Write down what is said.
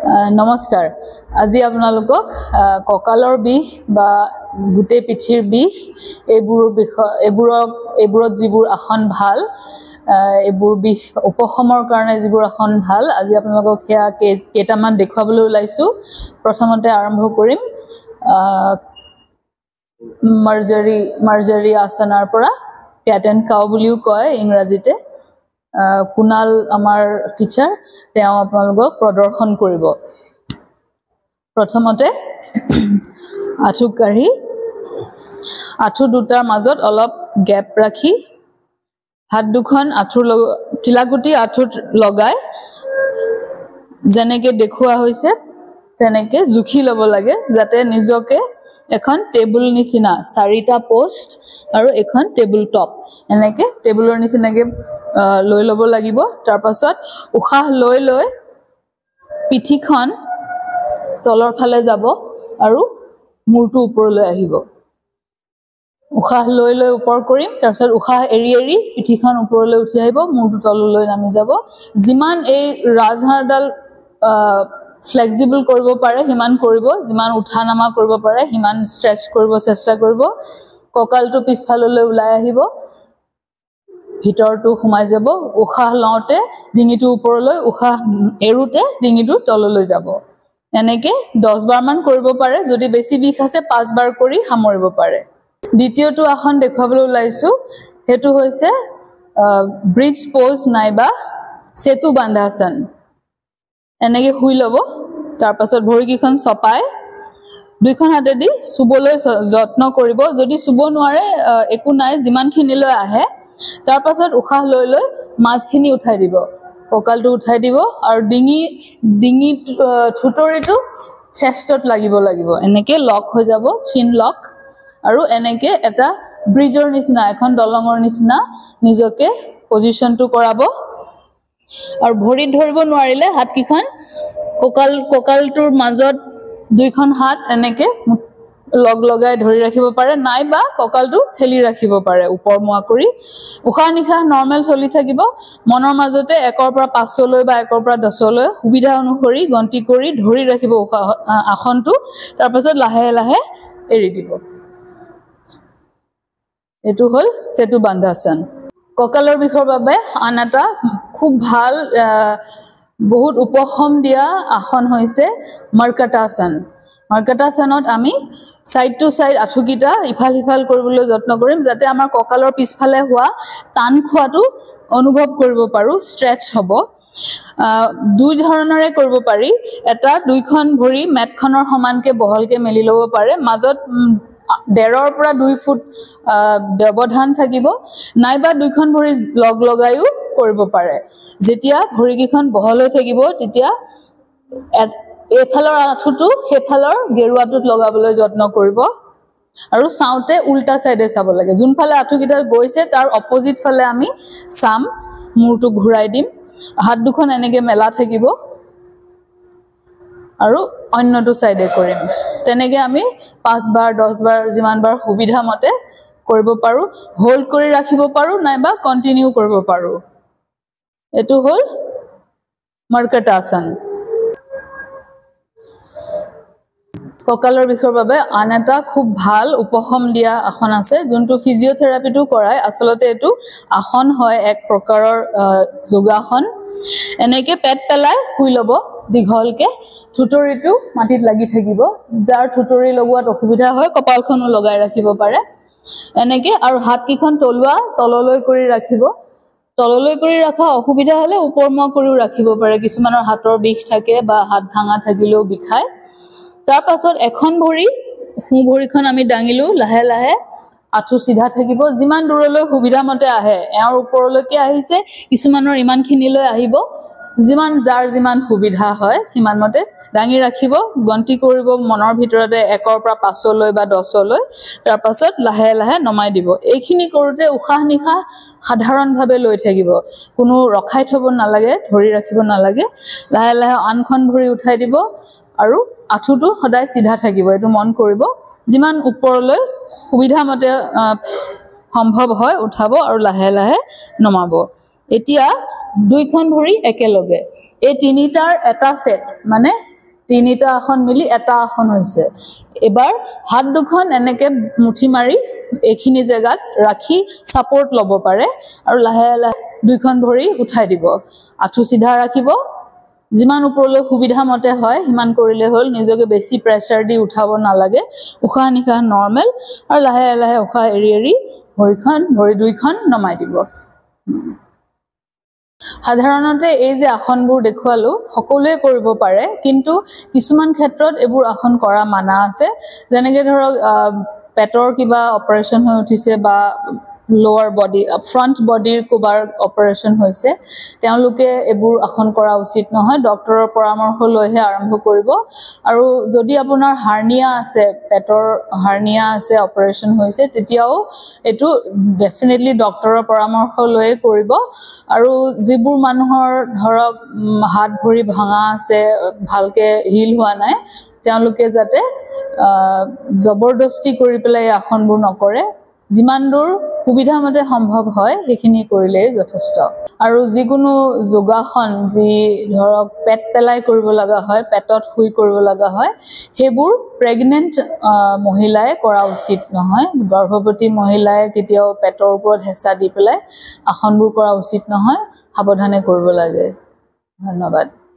নমস্কাৰ আজি আপোনালোকক ককালৰ বিষ বা গুটে পিঠিৰ বিষ এইবোৰত যিবোৰ আসন ভাল এইবোৰ বিষ উপশমৰ কাৰণে যিবোৰ আসন ভাল আজি আপোনালোকক হেয়া কেইটামান দেখুৱাবলৈ ওলাইছো প্ৰথমতে আৰম্ভ কৰিম মাৰ্জাৰী আসনাৰ পৰা ক্যাট এণ্ড কাউ বুলিও কয় ইংৰাজীতে কুনাল আমাৰ টিচাৰ তেওঁ আপোনালোকক প্ৰদৰ্শন কৰিব প্ৰথমতে আঁঠু কাঢ়ি আঁঠু দুটাৰ মাজত অলপ গ্যাপ ৰাখি হাত দুখন আঁঠুৰ কিলাকুটি আঁঠুত লগাই যেনেকৈ দেখুৱা হৈছে তেনেকৈ জুখি ল'ব লাগে যাতে নিজকে এখন টেবুল নিচিনা চাৰিটা পোষ্ট আৰু এখন টেবুল টপ এনেকৈ টেবুলৰ নিচিনাকৈ লৈ ল'ব লাগিব তাৰ পাছত উশাহ লৈ লৈ পিঠিখন তলৰ ফালে যাব আৰু মূৰটো ওপৰলৈ আহিব উশাহ লৈ লৈ ওপৰ কৰিম তাৰ পাছত উশাহ এৰি এৰি পিঠিখন ওপৰলৈ উঠি আহিব মূৰটো তললৈ নামি যাব যিমান এই ৰাজহাড়ডাল ফ্লেক্সিবল কৰিব পাৰে হিমান কৰিব যিমান উঠা নামা কৰিব পাৰে হিমান ষ্ট্ৰেচ কৰিব চেষ্টা কৰিব কঁকালটো পিছফাললৈ ওলাই আহিব ভিতৰটো সোমাই যাব উশাহ লওঁতে ডিঙিটো ওপৰলৈ উশাহ এৰুতে ডিঙিটো তললৈ যাব এনেকৈ 10 বাৰ মান কৰিব পাৰে যদি বেছি বিষ আছে 5 বাৰ কৰি সামৰিব পাৰে দ্বিতীয়টো আসন দেখুৱাবলৈ ওলাইছো হেতু হৈছে ব্ৰিজ পোজ নাইবা সেতু বান্ধাসন এনেকৈ শুই ল'ব তাৰ পাছত ভৰিকিখন চপাই দুইখন হাতেদি চুবলৈ যত্ন কৰিব যদি চুব নোৱাৰে একো নাই যিমানখিনিলৈ আহে তাৰ পাছত উশাহ লৈ লৈ মাছখিনি উঠাই দিব কঁকালটো উঠাই দিব আৰু ডিঙি থুতৰিটো চেষ্টত লাগিব এনেকৈ লক হৈ যাব চিন লক আৰু এনেকৈ এটা ব্ৰিজৰ নিচিনা এখন দলঙৰ নিচিনা নিজকে পজিশ্যনটো কৰাব আৰু ভৰিত ধৰিব নোৱাৰিলে হাতকিখন কঁকালটোৰ মাজত দুইখন হাত এনেকৈ লগাই ধৰি ৰাখিব পাৰে নাইবা কঁকালটো ঠেলি ৰাখিব পাৰে ওপৰমুৱা কৰি উশাহ নিশাহ নৰ্মেল চলি থাকিব মনৰ মাজতে 1ৰ পৰা 5লৈ বা 1ৰ পৰা 10লৈ সুবিধা অনুসৰি গন্তি কৰি ধৰি ৰাখিব আসনটো তাৰ পাছত লাহে লাহে এৰি দিব এটো হল সেতু বান্ধাসন কঁকালৰ বিষৰ বাবে আন এটা খুব ভাল বহুত উপশম দিয়া আসন হৈছে মৰ্কটাসনত আমি সাইড টু সাইড আঁঠুকিটা ইফাল সিফাল কৰিবলৈ যত্ন কৰিম যাতে আমাৰ কঁকালৰ পিছফালে হোৱা টান খোৱাটো অনুভৱ কৰিব পাৰো ষ্ট্ৰেচ হ'ব দুই ধৰণৰে কৰিব পাৰি এটা দুইখন ভৰি মেটখনৰ সমানকে বহলকে মেলি ল'ব পাৰে মাজত 1.5 পৰা 2 ফুট ব্যৱধান থাকিব নাইবা দুইখন ভৰি লগাইও কৰিব পাৰে যেতিয়া ভৰিকিখন বহল হৈ থাকিব তেতিয়া এফালৰ আঁঠুটো হেফালৰ গেৰুৱাটোত লগাবলৈ যত্ন কৰিব আৰু চাওঁতে উল্টা সাইডে চাব লাগে যোনফালে আঁঠুকিটা গৈছে তাৰ অপোজিট ফালে আমি চাম মূৰটো ঘূৰাই দিম হাত দুখন এনেকৈ মেলা থাকিব আৰু অন্যটো সাইডে কৰিম তেনেকৈ আমি 5 বাৰ 10 বাৰ যিমান বাৰ সুবিধা মতে কৰিব পাৰো হোল্ড কৰি ৰাখিব পাৰো নাইবা কন্টিনিউ কৰিব পাৰো এটো হল মৰ্কটাসন কঁকালৰ বিষৰ বাবে আন এটা খুব ভাল উপশম দিয়া আসন আছে যোনটো ফিজিঅথেৰাপিটো কৰাই আসলতে এটো আসন হয় এক প্ৰকাৰৰ যোগাসন এনেকৈ পেট পেলাই শুই ল'ব দীঘলকে থুতৰিটো মাটিত লাগি থাকিব যাৰ থুতৰি লগোৱাত অসুবিধা হয় কপালখনো লগাই ৰাখিব পাৰে এনেকৈ আৰু হাতকিখন তললৈ কৰি ৰাখিব তললৈ কৰি ৰাখা অসুবিধা হলে ওপৰমুৱা কৰিও ৰাখিব পাৰে কিছুমানৰ হাতৰ বিষ থাকে বা হাত ভাঙা থাকিলেও বিষায় তাৰ পাছত এখন সোঁ ভৰিখন আমি দাঙিলো লাহে লাহে আঁঠু সিধা থাকিব যিমান দূৰলৈ সুবিধা মতে আহে এৰ ওপৰলৈকে আহিছে কিছুমানৰ ইমানখিনিলৈ আহিব যাৰ যিমান সুবিধা হয় সিমান মতে দাঙি ৰাখিব গন্তি কৰিব মনৰ ভিতৰতে 1ৰ পৰা 5লৈ বা 10লৈ তাৰ পাছত লাহে লাহে নমাই দিব এইখিনি কৰোতে উশাহ নিশাহ সাধাৰণভাৱে লৈ থাকিব কোনো ৰখাই থব নালাগে ধৰি ৰাখিব নালাগে লাহে লাহে আনখন ভৰি উঠাই দিব আৰু আঁঠুটো সদায় সিধা থাকিব এটো মন কৰিব যিমান ওপৰলৈ সুবিধা মতে সম্ভৱ হয় উঠাব আৰু লাহে লাহে নমাব এতিয়া দুইখন ভৰি একেলগে এই তিনিটাৰ এটা সেট মানে তিনিটা আসন মিলি এটা আসন হৈছে এবাৰ হাত দুখন এনেকে মুঠি মাৰি এইখিনি জায়গাত ৰাখি সাপোৰ্ট ল'ব পাৰে আৰু লাহে লাহে দুইখন ভৰি উঠাই দিব আঁঠু সিধা ৰাখিব যিমান ওপৰলৈ সুবিধা মতে হয় হিমান কৰিলে হল নিজকে বেছি প্ৰেছাৰ দি উঠাব নালাগে উশাহ নিশাহ নৰমাল আৰু লাহে লাহে উশাহ এৰি এৰি ভৰি দুইখন নমাই দিব সাধাৰণতে এই যে আসনবোৰ দেখুৱালো সকলোৱে কৰিব পাৰে কিন্তু কিছুমান ক্ষেত্ৰত এবোৰ আসন কৰা মানা আছে যেনেকৈ ধৰক পেটৰ কিবা অপাৰেচন হৈ উঠিছে বা লোৱাৰ বডি ফ্ৰন্ট বডিৰ কোবাৰ অপাৰেচন হৈছে তেওঁলোকে এবোৰ আসন কৰা উচিত নহয় ডক্টৰৰ পৰামৰ্শ লৈহে আৰম্ভ কৰিব আৰু যদি আপোনাৰ হাৰ্নিয়া আছে পেটৰ হাৰ্নিয়া আছে অপাৰেচন হৈছে তেতিয়াও এটো ডেফিনেটলি ডক্টৰৰ পৰামৰ্শ লৈয়ে কৰিব আৰু যিবোৰ মানুহৰ ধৰক হাত ভৰি ভাঙা আছে ভালকে হিল হোৱা নাই তেওঁলোকে যাতে জবৰদস্তি কৰি পেলাই আসনবোৰ নকৰে যিমান দূৰ সুবিধা মতে সম্ভৱ হয় সেইখিনি কৰিলে যথেষ্ট আৰু যিকোনো যোগাসন যি ধৰক পেট পেলাই কৰিব লগা হয় পেটত শুই কৰিব লগা হয় সেইবোৰ প্ৰেগনেন্ট মহিলাই কৰা উচিত নহয় গৰ্ভৱতী মহিলাই কেতিয়াও পেটৰ ওপৰত হেঁচা দি পেলাই আসনবোৰ কৰা উচিত নহয় সাৱধানে কৰিব লাগে ধন্যবাদ